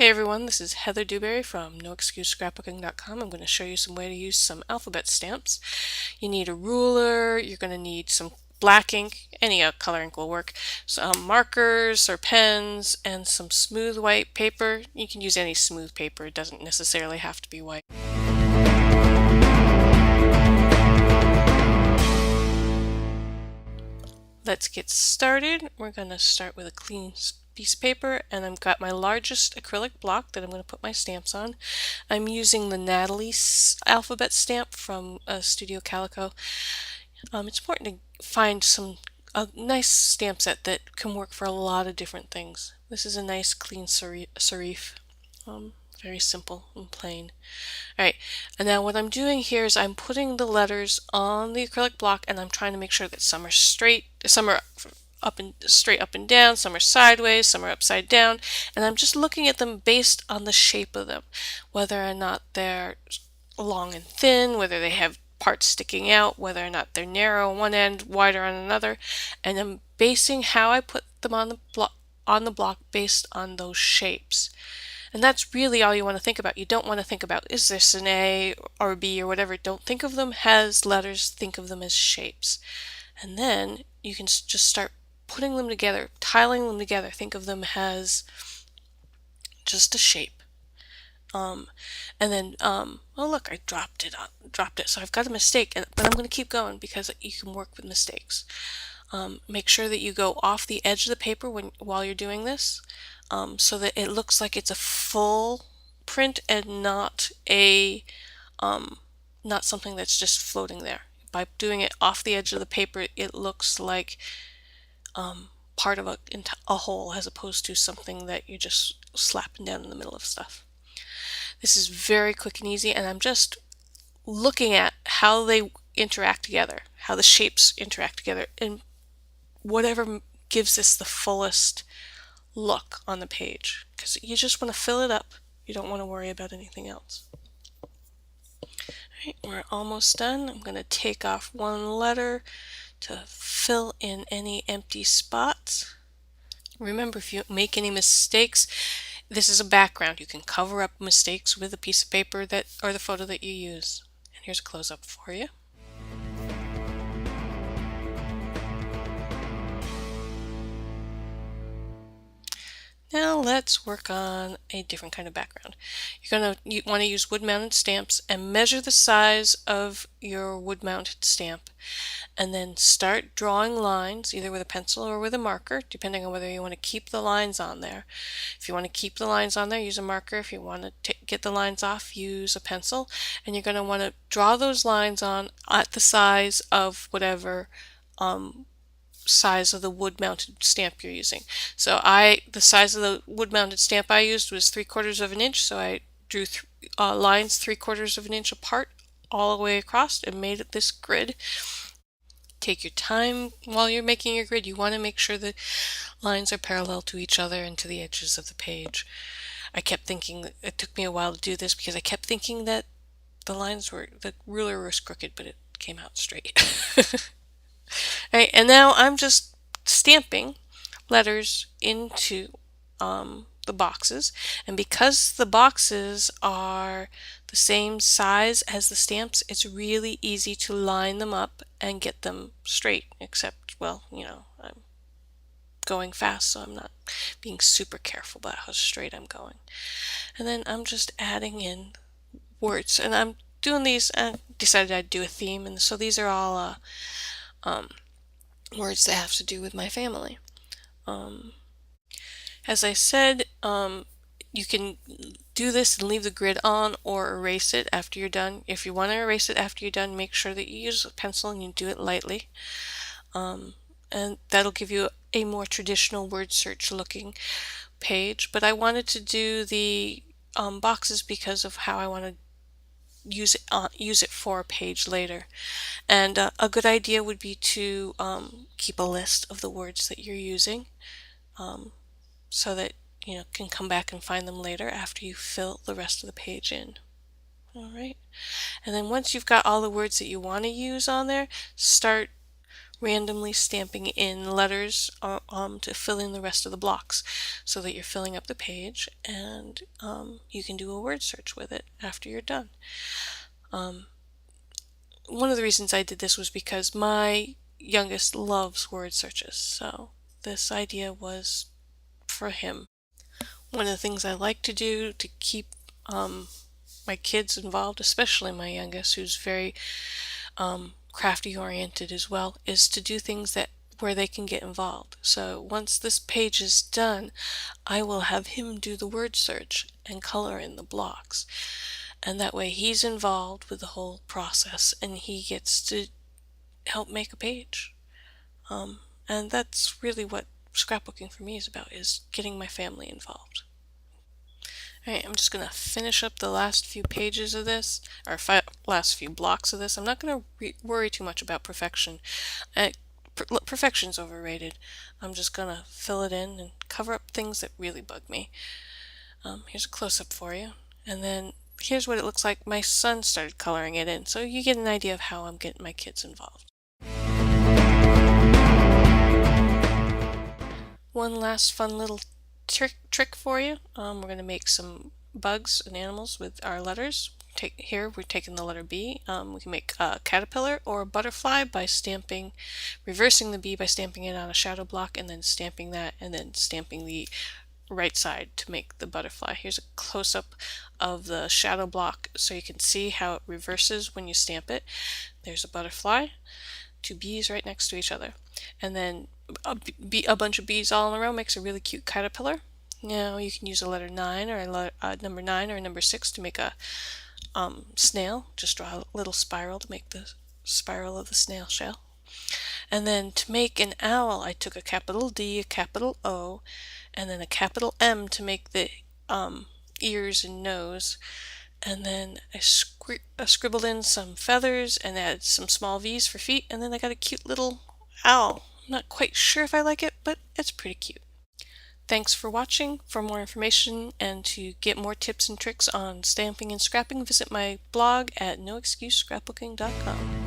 Hey everyone, this is Heather Dewberry from NoExcuseScrapbooking.com. I'm going to show you some way to use some alphabet stamps. You need a ruler, you're going to need some black ink, any color ink will work, some markers or pens, and some smooth white paper. You can use any smooth paper, it doesn't necessarily have to be white. Let's get started. We're going to start with a clean piece of paper, and I've got my largest acrylic block that I'm going to put my stamps on. I'm using the Natalie alphabet stamp from Studio Calico. It's important to find a nice stamp set that can work for a lot of different things. This is a nice clean serif. Very simple and plain. Alright, and now what I'm doing here is I'm putting the letters on the acrylic block, and I'm trying to make sure that some are straight, some are straight up and down, some are sideways, some are upside down, and I'm just looking at them based on the shape of them, whether or not they're long and thin, whether they have parts sticking out, whether or not they're narrow on one end, wider on another, and I'm basing how I put them on the block based on those shapes. And that's really all you want to think about. You don't want to think about, is this an A or a B or whatever. Don't think of them as letters, think of them as shapes. And then you can just start putting them together, tiling them together. Think of them as just a shape. And then, oh look, I dropped it. So I've got a mistake, but I'm going to keep going because you can work with mistakes. Make sure that you go off the edge of the paper while you're doing this, so that it looks like it's a full print and not something that's just floating there. By doing it off the edge of the paper, it looks like part of a whole as opposed to something that you're just slapping down in the middle of stuff. This is very quick and easy, and I'm just looking at how they interact together, how the shapes interact together, and whatever gives this the fullest look on the page, because you just want to fill it up. You don't want to worry about anything else. Alright, we're almost done. I'm going to take off one letter to fill in any empty spots. Remember, if you make any mistakes, this is a background. You can cover up mistakes with a piece of paper or the photo that you use. And here's a close-up for you. Now let's work on a different kind of background. You want to use wood-mounted stamps and measure the size of your wood-mounted stamp, and then start drawing lines either with a pencil or with a marker, depending on whether you want to keep the lines on there. If you want to keep the lines on there, use a marker. If you want to get the lines off, use a pencil, and you're going to want to draw those lines on at the size of whatever size of the wood-mounted stamp you're using. So the size of the wood-mounted stamp I used was 3/4 of an inch, so I drew lines 3/4 of an inch apart all the way across and made this grid. Take your time while you're making your grid. You want to make sure the lines are parallel to each other and to the edges of the page. I kept thinking, it took me a while to do this because I kept thinking that the ruler was crooked, but it came out straight. Right, and now I'm just stamping letters into the boxes, and because the boxes are the same size as the stamps, it's really easy to line them up and get them straight, except, well, I'm going fast, so I'm not being super careful about how straight I'm going. And then I'm just adding in words, and I'm doing these, I decided I'd do a theme, and so these are all words that have to do with my family. As I said, you can do this and leave the grid on or erase it after you're done. If you want to erase it after you're done, make sure that you use a pencil and you do it lightly. And that'll give you a more traditional word search looking page. But I wanted to do the boxes because of how I want to use it for a page later. And a good idea would be to keep a list of the words that you're using, so that you can come back and find them later after you fill the rest of the page in. Alright, and then once you've got all the words that you want to use on there, start randomly stamping in letters to fill in the rest of the blocks so that you're filling up the page, and you can do a word search with it after you're done. One of the reasons I did this was because my youngest loves word searches, so this idea was for him. One of the things I like to do to keep my kids involved, especially my youngest, who's very crafty oriented as well, is to do things that where they can get involved. So once this page is done, I will have him do the word search and color in the blocks. And that way he's involved with the whole process and he gets to help make a page. And that's really what scrapbooking for me is about, is getting my family involved. Alright, I'm just going to finish up the last few pages of this, or last few blocks of this. I'm not going to worry too much about perfection. Perfection's overrated. I'm just going to fill it in and cover up things that really bug me. Here's a close-up for you. And then here's what it looks like. My son started coloring it in, so you get an idea of how I'm getting my kids involved. One last fun little trick for you. We're going to make some bugs and animals with our letters. Here we're taking the letter B. We can make a caterpillar or a butterfly by reversing the B by stamping it on a shadow block and then stamping that and then stamping the right side to make the butterfly. Here's a close-up of the shadow block so you can see how it reverses when you stamp it. There's a butterfly, two bees right next to each other, and then a bunch of bees all in a row makes a really cute caterpillar. Now you can use a letter 9 or a number 9 or a number 6 to make a snail. Just draw a little spiral to make the spiral of the snail shell. And then to make an owl, I took a capital D, a capital O, and then a capital M to make the ears and nose. And then I scribbled in some feathers and added some small V's for feet, and then I got a cute little owl. I'm not quite sure if I like it, but it's pretty cute. Thanks for watching. For more information and to get more tips and tricks on stamping and scrapping, visit my blog at noexcusescrapbooking.com.